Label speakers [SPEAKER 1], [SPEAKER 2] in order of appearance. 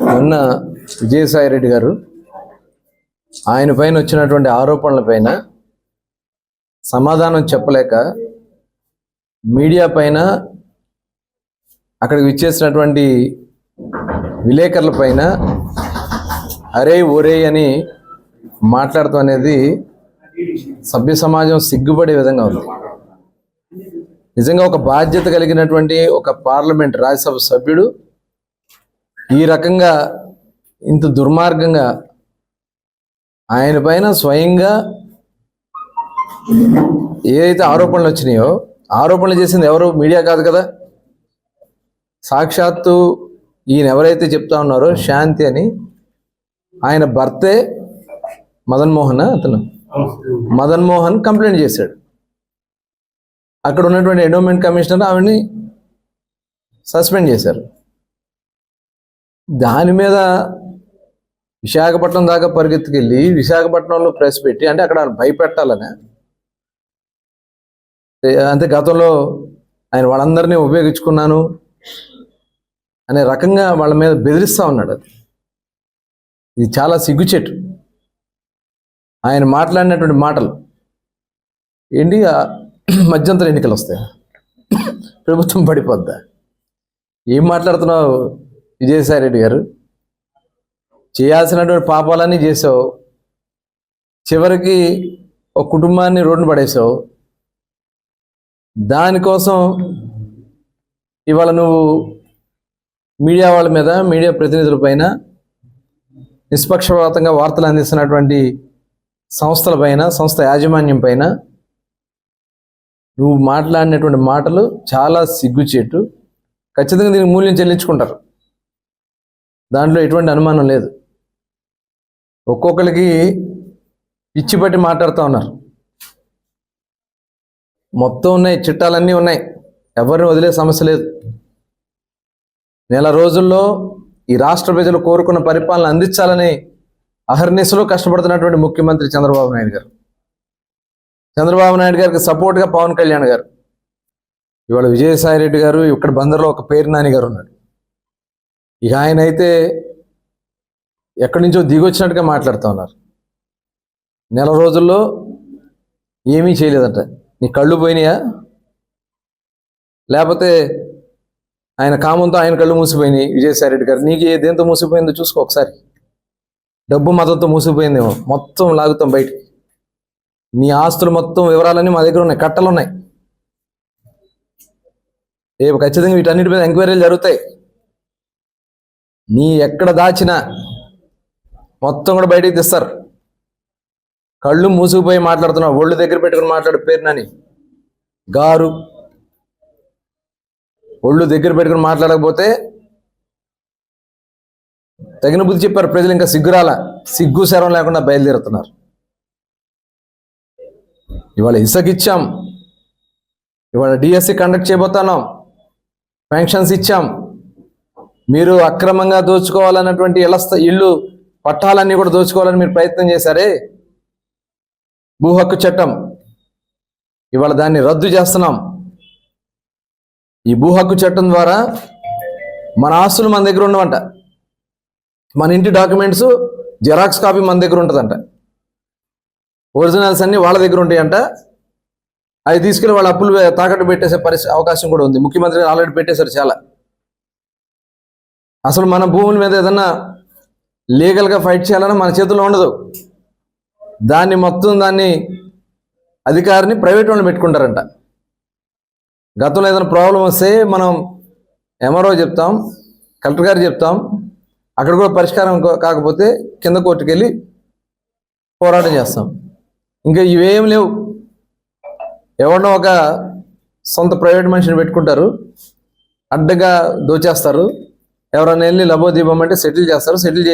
[SPEAKER 1] మొన్న విజయసాయి రెడ్డి గారు ఆయన పైన వచ్చినటువంటి ఆరోపణల పైన సమాధానం చెప్పలేక మీడియా పైన అక్కడికి విచ్చేసినటువంటి విలేకరుల పైన అరే ఒరే అని మాట్లాడటం అనేది సభ్య సమాజం సిగ్గుపడే విధంగా ఉంది. నిజంగా ఒక బాధ్యత కలిగినటువంటి ఒక పార్లమెంట్ రాజ్యసభ సభ్యుడు ఈ రకంగా ఇంత దుర్మార్గంగా ఆయన పైన స్వయంగా ఏదైతే ఆరోపణలు వచ్చినాయో ఆరోపణలు చేసింది ఎవరు? మీడియా కాదు కదా. సాక్షాత్తు ఈయన ఎవరైతే చెప్తా ఉన్నారో శాంతి అని ఆయన భర్తే మదన్ మోహన్ కంప్లైంట్ చేశాడు. అక్కడ ఉన్నటువంటి ఎండోమెంట్ కమిషనర్ ఆవిడ్ని సస్పెండ్ చేశారు. దాని మీద విశాఖపట్నం దాకా పరిగెత్తుకెళ్ళి విశాఖపట్నంలో ప్రెస్ పెట్టి అంటే అక్కడ భయపెట్టాలని, అంతే గతంలో ఆయన వాళ్ళందరినీ ఉపయోగించుకున్నాను అనే రకంగా వాళ్ళ మీద బెదిరిస్తూ ఉన్నాడు. ఇది చాలా సిగ్గుచెట్టు. ఆయన మాట్లాడినటువంటి మాటలు ఏంటి? మధ్యంతర ఎన్నికలు వస్తాయి, ప్రభుత్వం పడిపోద్దా? ఏం మాట్లాడుతున్నావు విజయసాయి రెడ్డి గారు? చేయాల్సినటువంటి పాపాలన్నీ చేసావు, చివరికి ఒక కుటుంబాన్ని రోడ్డున పడేసావు. దానికోసం ఇవాళ నువ్వు మీడియా వాళ్ళ మీద, మీడియా ప్రతినిధుల పైన, నిష్పక్షపాతంగా వార్తలు అందిస్తున్నటువంటి సంస్థల పైన, సంస్థ యాజమాన్యం పైన నువ్వు మాట్లాడినటువంటి మాటలు చాలా సిగ్గుచేటు. ఖచ్చితంగా దీనికి మూల్యం చెల్లించుకుంటారు, దాంట్లో ఎటువంటి అనుమానం లేదు. ఒక్కొక్కరికి పిచ్చి పట్టి మాట్లాడుతూ ఉన్నారు. మొత్తం ఉన్నాయి, చిట్టాలన్నీ ఉన్నాయి, ఎవరిని వదిలే సమస్య లేదు. నెల రోజుల్లో ఈ రాష్ట్ర ప్రజలు కోరుకున్న పరిపాలన అందించాలని అహర్నిశలో కష్టపడుతున్నటువంటి ముఖ్యమంత్రి చంద్రబాబు నాయుడు గారు. చంద్రబాబు నాయుడు గారికి సపోర్ట్గా పవన్ కళ్యాణ్ గారు, ఇవాళ విజయసాయి రెడ్డి గారు, ఇక్కడ బందర్లో ఒక పేరు నాని గారు ఉన్నాడు. ఇక ఆయన అయితే ఎక్కడి నుంచో దిగొచ్చినట్టుగా మాట్లాడుతూ ఉన్నారు. నెల రోజుల్లో ఏమీ చేయలేదంట. నీ కళ్ళు పోయినాయా? లేకపోతే ఆయన కామంతో ఆయన కళ్ళు మూసిపోయినాయి విజయసాయి రెడ్డి గారు. నీకు దేంతో మూసిపోయిందో చూసుకో ఒకసారి. డబ్బు మతంతో మూసిపోయిందేమో, మొత్తం లాగుతాం బయటికి. నీ ఆస్తులు మొత్తం వివరాలన్నీ మా దగ్గర ఉన్నాయి, కట్టలు ఉన్నాయి. రేపు ఖచ్చితంగా వీటన్నిటి మీద ఎంక్వైరీలు జరుగుతాయి. నీ ఎక్కడ దాచినా మొత్తం కూడా బయటికి తెస్తారు. కళ్ళు మూసుకుపోయి మాట్లాడుతున్నావు, ఒళ్ళు దగ్గర పెట్టుకుని మాట్లాడు పేరు నాని గారు. ఒళ్ళు దగ్గర పెట్టుకుని మాట్లాడకపోతే తగిన బుద్ధి చెప్పారు ప్రజలు. ఇంకా సిగ్గురాల, సిగ్గు శరం లేకుండా బయలుదేరుతున్నారు. ఇవాళ ఇసుకిచ్చాం, ఇవాళ డిఎస్సి కండక్ట్ చేయబోతున్నాం, పెన్షన్స్ ఇచ్చాం. మీరు అక్రమంగా దోచుకోవాలన్నటువంటి ఇల్లు పట్టాలన్నీ కూడా దోచుకోవాలని మీరు ప్రయత్నం చేశారే. భూ హక్కు చట్టం ఇవాళ దాన్ని రద్దు చేస్తున్నాం. ఈ భూ హక్కు చట్టం ద్వారా మన ఆస్తులు మన దగ్గర ఉండవంట, మన ఇంటి డాక్యుమెంట్స్ జెరాక్స్ కాపీ మన దగ్గర ఉంటుందంట, ఒరిజినల్స్ అన్నీ వాళ్ళ దగ్గర ఉంటాయంట. అవి తీసుకెళ్ళి వాళ్ళ అప్పులు తాకట్టు పెట్టేసే అవకాశం కూడా ఉంది. ముఖ్యమంత్రి ఆల్రెడీ పెట్టేశారు చాలా. అసలు మన భూముల మీద ఏదన్నా లీగల్గా ఫైట్ చేయాలన్నా మన చేతుల్లో ఉండదు. దాన్ని అధికారిని ప్రైవేట్ వాళ్ళు పెట్టుకుంటారంట. గతంలో ఏదైనా ప్రాబ్లం వస్తే మనం ఎంఆర్ఓ చెప్తాం, కలెక్టర్ గారు చెప్తాం, అక్కడ కూడా పరిష్కారం కాకపోతే కింద కోర్టుకు వెళ్ళి పోరాటం చేస్తాం. ఇంకా ఇవేం లేవు. ఎవరినో ఒక సొంత ప్రైవేట్ మనిషిని పెట్టుకుంటారు, అడ్డగా దోచేస్తారు. ఎవరైనా వెళ్ళి లబోదీపం అంటే సెటిల్ చేస్తారు.